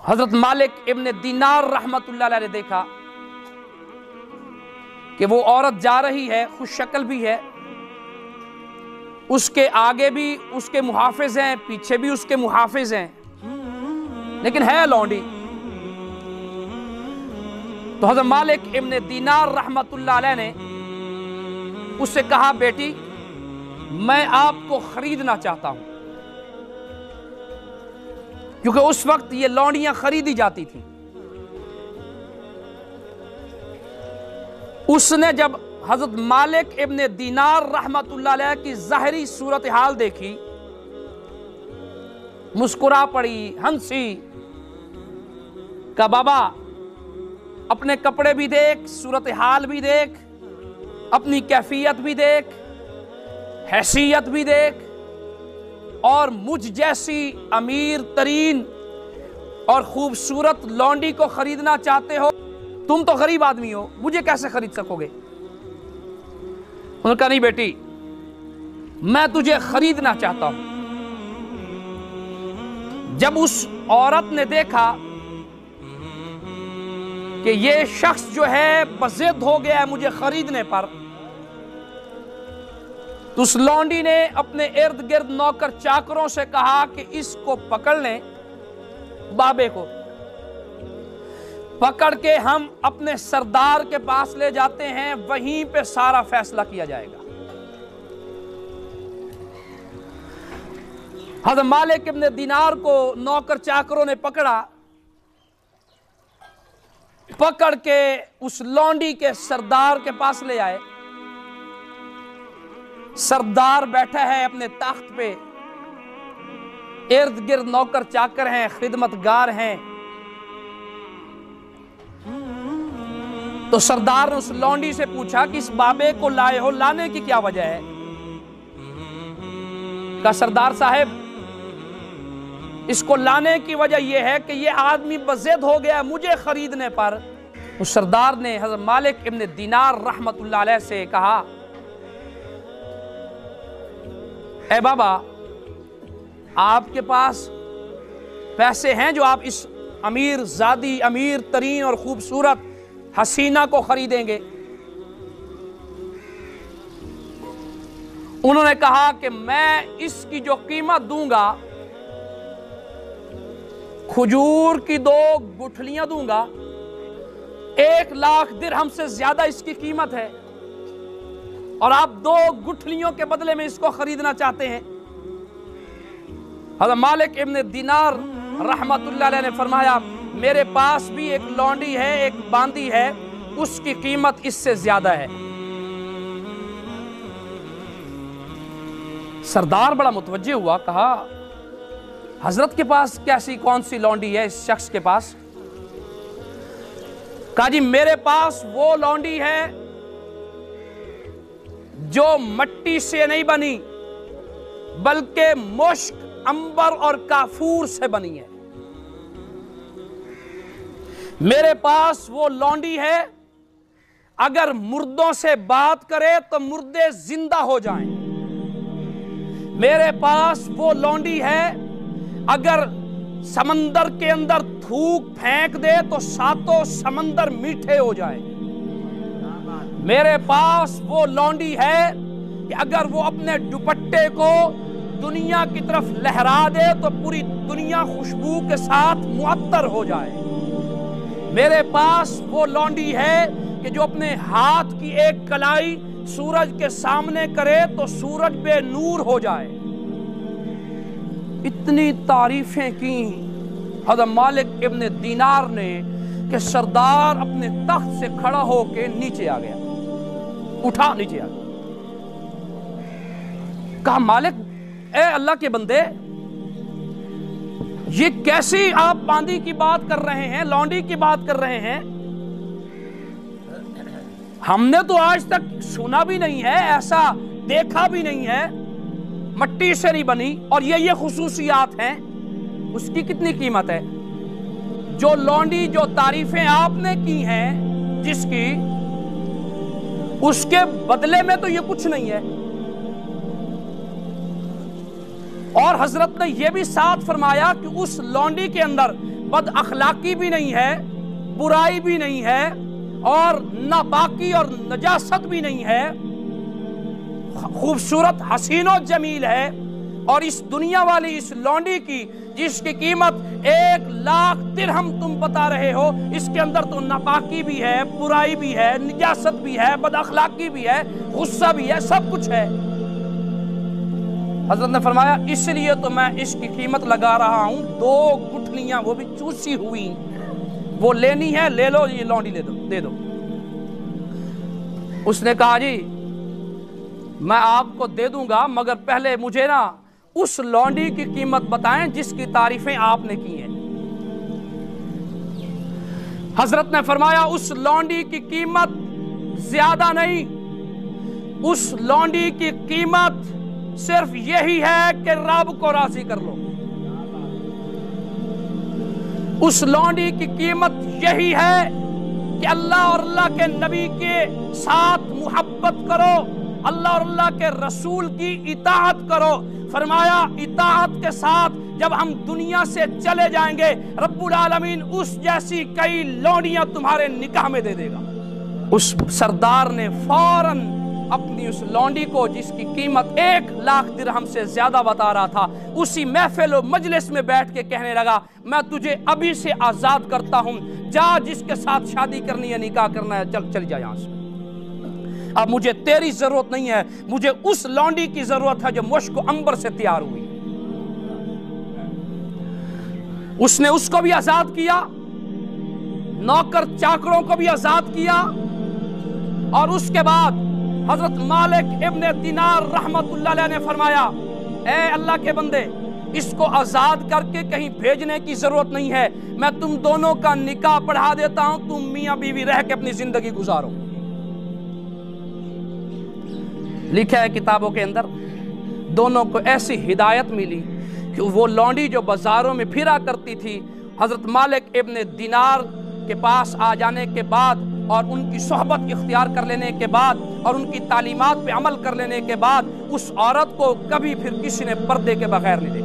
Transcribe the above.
حضرت مالک ابن دینار رحمتullah علیہ نے دیکھا کہ وہ عورت جا رہی ہے، خوش شکل بھی ہے، اس کے آگے بھی اس کے محافظ ہیں، پیچھے بھی اس کے محافظ ہیں، لیکن ہے لونڈی۔ تو حضرت مالک ابن دینار رحمتullah علیہ نے اس سے کہا، بیٹی میں آپ کو خریدنا چاہتا ہوں، کیونکہ اس وقت یہ لونڈیاں خریدی جاتی تھیں۔ اس نے جب حضرت مالک ابن دینار رحمتullah علیہ کی ظاہری صورتحال دیکھی، مسکرا پڑی، ہنسی، کہا بابا اپنے کپڑے بھی دیکھ، صورتحال بھی دیکھ، اپنی کیفیت بھی دیکھ، حیثیت بھی دیکھ، اور مجھ جیسی امیر ترین اور خوبصورت لونڈی کو خریدنا چاہتے ہو؟ تم تو غریب آدمی ہو، مجھے کیسے خرید سکو گے؟ انہوں نے کہا نہیں بیٹی، میں تجھے خریدنا چاہتا ہوں۔ جب اس عورت نے دیکھا کہ یہ شخص جو ہے بضد ہو گیا ہے مجھے خریدنے پر، تو اس لونڈی نے اپنے ارد گرد نوکر چاکروں سے کہا کہ اس کو پکڑ لیں، بابے کو پکڑ کے ہم اپنے سردار کے پاس لے جاتے ہیں، وہیں پہ سارا فیصلہ کیا جائے گا۔ حضرت مالک ابن دینار کو نوکر چاکروں نے پکڑا، پکڑ کے اس لونڈی کے سردار کے پاس لے آئے۔ سردار بیٹھا ہے اپنے تخت پہ، ارد گرد نوکر چاکر ہیں، خدمتگار ہیں۔ تو سردار نے اس لونڈی سے پوچھا کہ اس بابے کو لائے ہو، لانے کی کیا وجہ ہے؟ کہا سردار صاحب اس کو لانے کی وجہ یہ ہے کہ یہ آدمی بضد ہو گیا مجھے خریدنے پر۔ اس سردار نے حضرت مالک ابن دینار رحمتullah علیہ سے کہا، اے بابا آپ کے پاس پیسے ہیں جو آپ اس امیر زادی، امیر ترین اور خوبصورت حسینہ کو خریدیں گے؟ انہوں نے کہا کہ میں اس کی جو قیمت دوں گا، کھجور کی 2 گٹھلیاں دوں گا، 1,00,000 درہم سے زیادہ اس کی قیمت ہے، اور آپ 2 گٹھلیوں کے بدلے میں اس کو خریدنا چاہتے ہیں۔ حضرت مالک ابن دینار رحمتullah علیہ نے فرمایا، میرے پاس بھی ایک لونڈی ہے، ایک باندی ہے، اس کی قیمت اس سے زیادہ ہے۔ سردار بڑا متوجہ ہوا، کہا حضرت کے پاس کیسی کون سی لونڈی ہے اس شخص کے پاس؟ کہا جی میرے پاس وہ لونڈی ہے جو مٹی سے نہیں بنی بلکہ مشک، عنبر اور کافور سے بنی ہے۔ میرے پاس وہ لونڈی ہے اگر مردوں سے بات کرے تو مردے زندہ ہو جائیں۔ میرے پاس وہ لونڈی ہے اگر سمندر کے اندر تھوک پھینک دے تو 7 سمندر میٹھے ہو جائیں۔ میرے پاس وہ لونڈی ہے کہ اگر وہ اپنے دوپٹے کو دنیا کی طرف لہرا دے تو پوری دنیا خوشبو کے ساتھ معطر ہو جائے۔ میرے پاس وہ لونڈی ہے کہ جو اپنے ہاتھ کی ایک کلائی سورج کے سامنے کرے تو سورج بے نور ہو جائے۔ اتنی تعریفیں کی حضرت مالک ابن دینار نے کہ سردار اپنے تخت سے کھڑا ہو کے نیچے آ گیا، اٹھا نیچے آ گیا۔ کہا مالک، اے اللہ کے بندے، یہ کیسی آپ باندی کی بات کر رہے ہیں، لونڈی کی بات کر رہے ہیں؟ ہم نے تو آج تک سنا بھی نہیں ہے، ایسا دیکھا بھی نہیں ہے، مٹی سے نہیں بنی، اور یہ خصوصیات ہیں، اس کی کتنی قیمت ہے؟ جو لونڈی، جو تعریفیں آپ نے کی ہیں جس کی، اس کے بدلے میں تو یہ کچھ نہیں ہے۔ اور حضرت نے یہ بھی ساتھ فرمایا کہ اس لونڈی کے اندر بد اخلاقی بھی نہیں ہے، برائی بھی نہیں ہے، اور ناپاکی اور نجاست بھی نہیں ہے، خوبصورت حسین و جمیل ہے۔ اور اس دنیا والی اس لونڈی کی جس کی قیمت 1,00,000 درہم تم بتا رہے ہو، اس کے اندر تو ناپاکی بھی ہے، برائی بھی ہے، نجاست بھی ہے، بد اخلاقی بھی ہے، غصہ بھی ہے، سب کچھ ہے۔ حضرت نے فرمایا اس لیے تو میں اس کی قیمت لگا رہا ہوں 2 گٹھلیاں، وہ بھی چوسی ہوئی، وہ لینی ہے، لے لو، یہ لونڈی دے دو۔ اس نے کہا جی میں آپ کو دے دوں گا، مگر پہلے مجھے نا اس لونڈی کی قیمت بتائیں جس کی تعریفیں آپ نے کی ہیں۔ حضرت نے فرمایا اس لونڈی کی قیمت زیادہ نہیں، اس لونڈی کی قیمت صرف یہی ہے کہ رب کو راضی کر لو۔ اس لونڈی کی قیمت یہی ہے کہ اللہ اور اللہ کے نبی کے ساتھ محبت کرو، اللہ اور اللہ کے رسول کی اطاعت کرو۔ فرمایا اطاعت کے ساتھ جب ہم دنیا سے چلے جائیں گے، رب العالمین اس جیسی کئی لونڈیاں تمہارے نکاح میں دے دے گا۔ اس سردار نے فوراً اپنی اس لونڈی کو جس کی قیمت 1,00,000 درہم سے زیادہ بتا رہا تھا، اسی محفل و مجلس میں بیٹھ کے کہنے لگا میں تجھے ابھی سے آزاد کرتا ہوں، جا جس کے ساتھ شادی کرنی ہے، نکاح کرنا ہے، چل جا یہاں سے۔ اب مجھے تیری ضرورت نہیں ہے، مجھے اس لونڈی کی ضرورت ہے جو مشک و عنبر سے تیار ہوئی۔ اس نے اس کو بھی آزاد کیا، نوکر چاکروں کو بھی آزاد کیا، اور اس کے بعد حضرت مالک ابن دینار رحمت اللہ علیہ نے فرمایا اے اللہ کے بندے، اس کو آزاد کر کے کہیں بھیجنے کی ضرورت نہیں ہے، میں تم دونوں کا نکاح پڑھا دیتا ہوں، تم میاں بیوی رہ کے اپنی زندگی گزارو۔ لکھا ہے کتابوں کے اندر دونوں کو ایسی ہدایت ملی کہ وہ لونڈی جو بازاروں میں پھرا کرتی تھی، حضرت مالک ابن دینار کے پاس آ جانے کے بعد اور ان کی صحبت اختیار کر لینے کے بعد اور ان کی تعلیمات پہ عمل کر لینے کے بعد، اس عورت کو کبھی پھر کسی نے پردے کے بغیر نہیں دیکھا۔